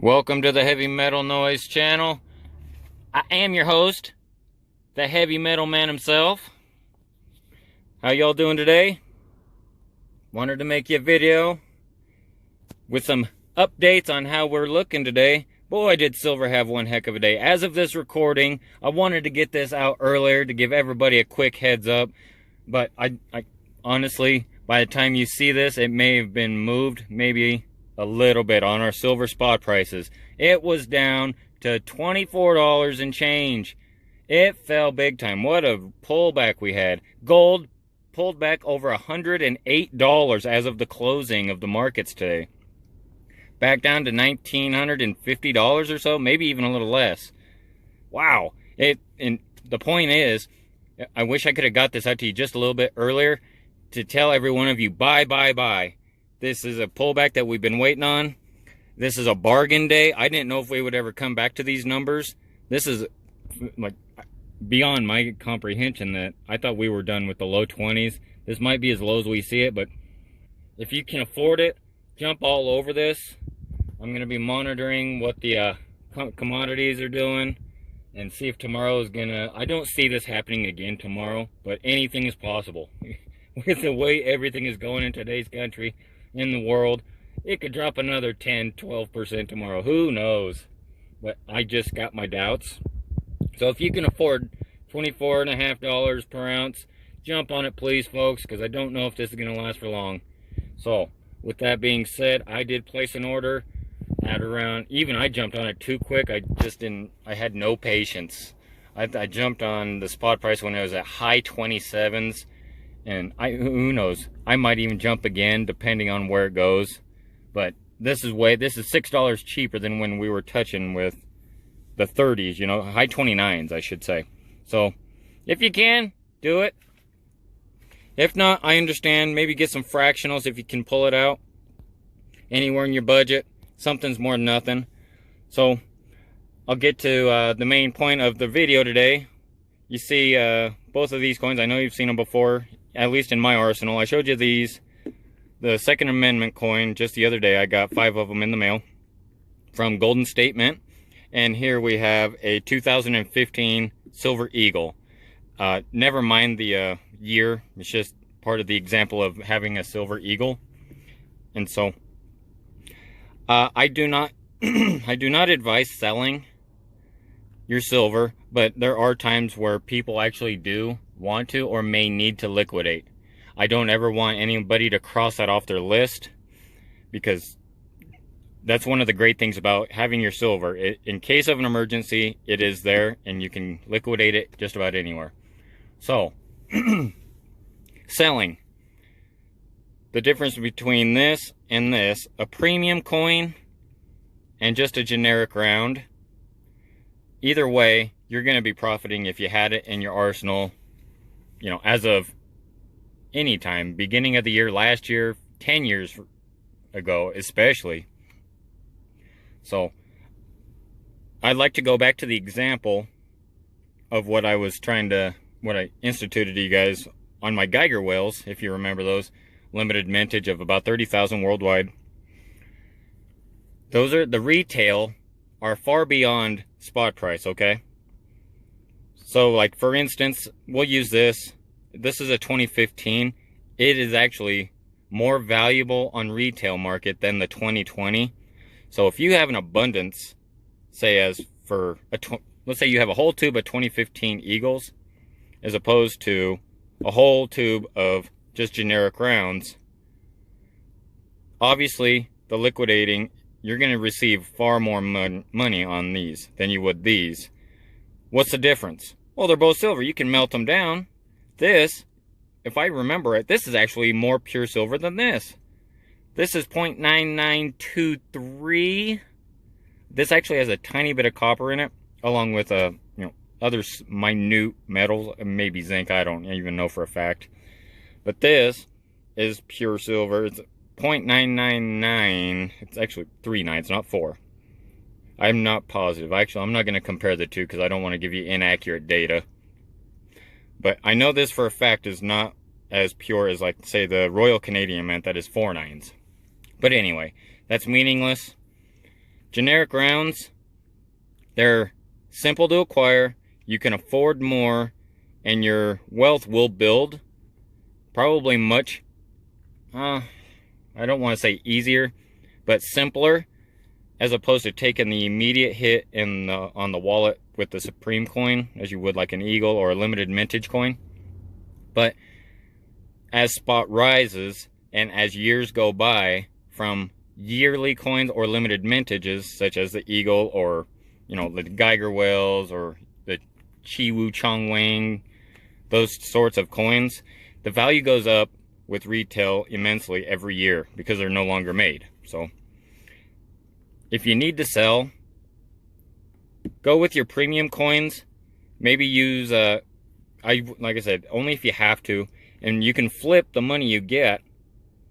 Welcome to the Heavy Metal Noise channel. I am your host, the Heavy Metal Man himself. How y'all doing today? Wanted to make you a video with some updates on how we're looking today. Boy, did silver have one heck of a day. As of this recording, I wanted to get this out earlier to give everybody a quick heads up. But I honestly, by the time you see this, it may have been moved, maybe a little bit on our silver spot prices. It was down to $24 and change. It fell big time. What a pullback we had. Gold pulled back over $108 as of the closing of the markets today. Back down to $1,950 or so, maybe even a little less. Wow. And the point is, I wish I could have got this out to you just a little bit earlier to tell every one of you, buy, buy, buy. This is a pullback that we've been waiting on. This is a bargain day. I didn't know if we would ever come back to these numbers. This is like beyond my comprehension that I thought we were done with the low 20s. This might be as low as we see it, but if you can afford it, jump all over this. I'm going to be monitoring what the commodities are doing and see if tomorrow is going to... I don't see this happening again tomorrow, but anything is possible. With the way everything is going in today's country, in the world, it could drop another 10-12% tomorrow. Who knows? But I just got my doubts. So if you can afford $24.50 per ounce, jump on it please, folks, because I don't know if this is going to last for long. So with that being said, I did place an order at around, even I jumped on it too quick. I had no patience. I jumped on the spot price when it was at high 27s. And who knows, I might even jump again depending on where it goes. But this is $6 cheaper than when we were touching with the 30s, you know, high 29s, I should say. So if you can, do it. If not, I understand. Maybe get some fractionals if you can pull it out. Anywhere in your budget, something's more than nothing. So I'll get to the main point of the video today. You see both of these coins. I know you've seen them before, at least in my arsenal. I showed you these, the Second Amendment coin, just the other day. I got 5 of them in the mail from Golden State Mint. And here we have a 2015 Silver Eagle. Never mind the year. It's just part of the example of having a Silver Eagle. And so I do not I do not advise selling your silver, but there are times where people actually do want to or may need to liquidate. I don't ever want anybody to cross that off their list, because that's one of the great things about having your silver. In case of an emergency, it is there and you can liquidate it just about anywhere. So selling, the difference between this and this, a premium coin and just a generic round, either way, you're going to be profiting if you had it in your arsenal, you know, as of any time, beginning of the year, last year, 10 years ago, especially. So I'd like to go back to the example of what I instituted to you guys on my Geiger whales, if you remember those, limited mintage of about 30,000 worldwide. Those are the retail are far beyond spot price, okay? So like for instance, we'll use this. This is a 2015. It is actually more valuable on retail market than the 2020. So if you have an abundance, say as for let's say you have a whole tube of 2015 Eagles as opposed to a whole tube of just generic rounds, obviously the liquidating, you're going to receive far more money on these than you would these. What's the difference? Well, they're both silver. You can melt them down. This, if I remember it, this is actually more pure silver than this. This is 0.9923. This actually has a tiny bit of copper in it, along with other minute metals, maybe zinc. I don't even know for a fact. But this is pure silver. It's 0.999. It's actually 3 nines, not 4. I'm not positive. Actually, I'm not going to compare the two because I don't want to give you inaccurate data. But I know this for a fact is not as pure as, like, say, the Royal Canadian Mint that is 4 nines. But anyway, that's meaningless. Generic rounds, they're simple to acquire, you can afford more, and your wealth will build probably much, I don't want to say easier, but simpler, as opposed to taking the immediate hit on the wallet with the Supreme coin, as you would like an Eagle or a limited mintage coin. But as spot rises, and as years go by, from yearly coins or limited mintages, such as the Eagle or, you know, the Geiger Wells or the Chiwu Chongwang, those sorts of coins, the value goes up with retail immensely every year because they're no longer made. So if you need to sell, go with your premium coins. Maybe use like I said, only if you have to, and you can flip the money you get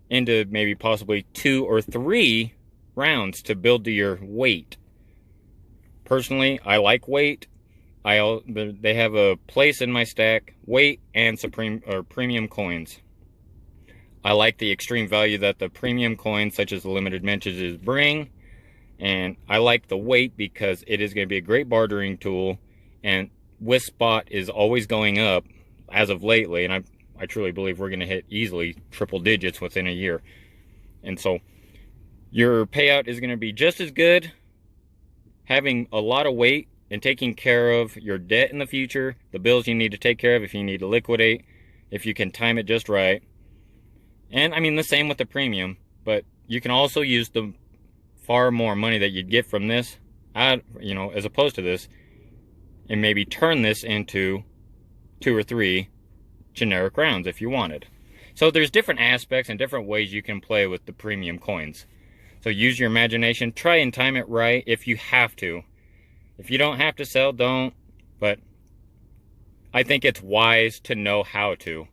into maybe possibly 2 or 3 rounds to build to your weight. Personally, I like weight. They have a place in my stack, weight and supreme or premium coins. I like the extreme value that the premium coins, such as the limited mintages, bring, and I like the weight because it is going to be a great bartering tool, and with spot is always going up as of lately, and I truly believe we're going to hit easily triple digits within a year. And so your payout is going to be just as good having a lot of weight and taking care of your debt in the future, the bills you need to take care of if you need to liquidate, if you can time it just right. And I mean the same with the premium, but you can also use the far more money that you'd get from this, you know, as opposed to this, and maybe turn this into 2 or 3 generic rounds if you wanted. So there's different aspects and different ways you can play with the premium coins. So use your imagination, try and time it right if you have to. If you don't have to sell, don't, but I think it's wise to know how to.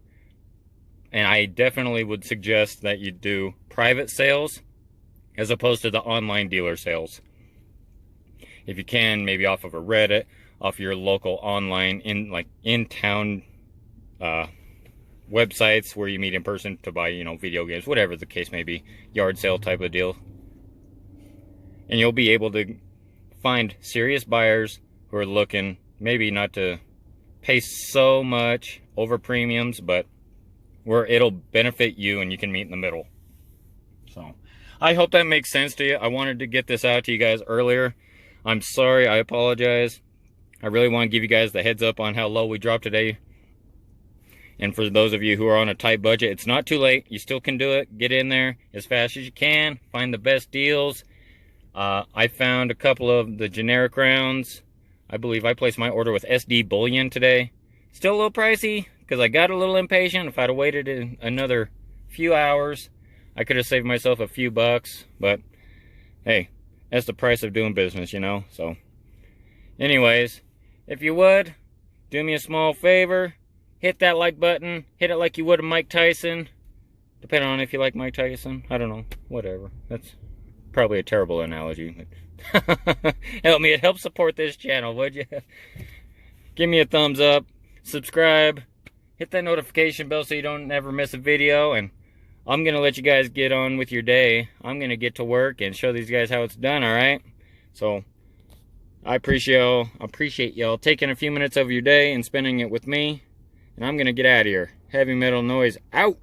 And I definitely would suggest that you do private sales as opposed to the online dealer sales. If you can, maybe off of a Reddit, off your local online, in-town websites where you meet in person to buy, you know, video games, whatever the case may be, yard sale type of deal. And you'll be able to find serious buyers who are looking maybe not to pay so much over premiums, but where it'll benefit you and you can meet in the middle. So I hope that makes sense to you. I wanted to get this out to you guys earlier. I'm sorry, I apologize. I really want to give you guys the heads up on how low we dropped today. And for those of you who are on a tight budget, it's not too late. You still can do it. Get in there as fast as you can. Find the best deals. I found a couple of the generic rounds. I believe I placed my order with SD Bullion today. Still a little pricey because I got a little impatient. If I'd have waited another few hours, I could have saved myself a few bucks. But hey, that's the price of doing business, you know. So anyways, if you would, do me a small favor. Hit that like button. Hit it like you would a Mike Tyson. Depending on if you like Mike Tyson. I don't know. Whatever. That's probably a terrible analogy. Help me. It helps support this channel, would you? Give me a thumbs up. Subscribe. Hit that notification bell so you don't ever miss a video. And I'm going to let you guys get on with your day. I'm going to get to work and show these guys how it's done, alright? So I appreciate y'all taking a few minutes of your day and spending it with me. And I'm going to get out of here. Heavy Metal Noise out.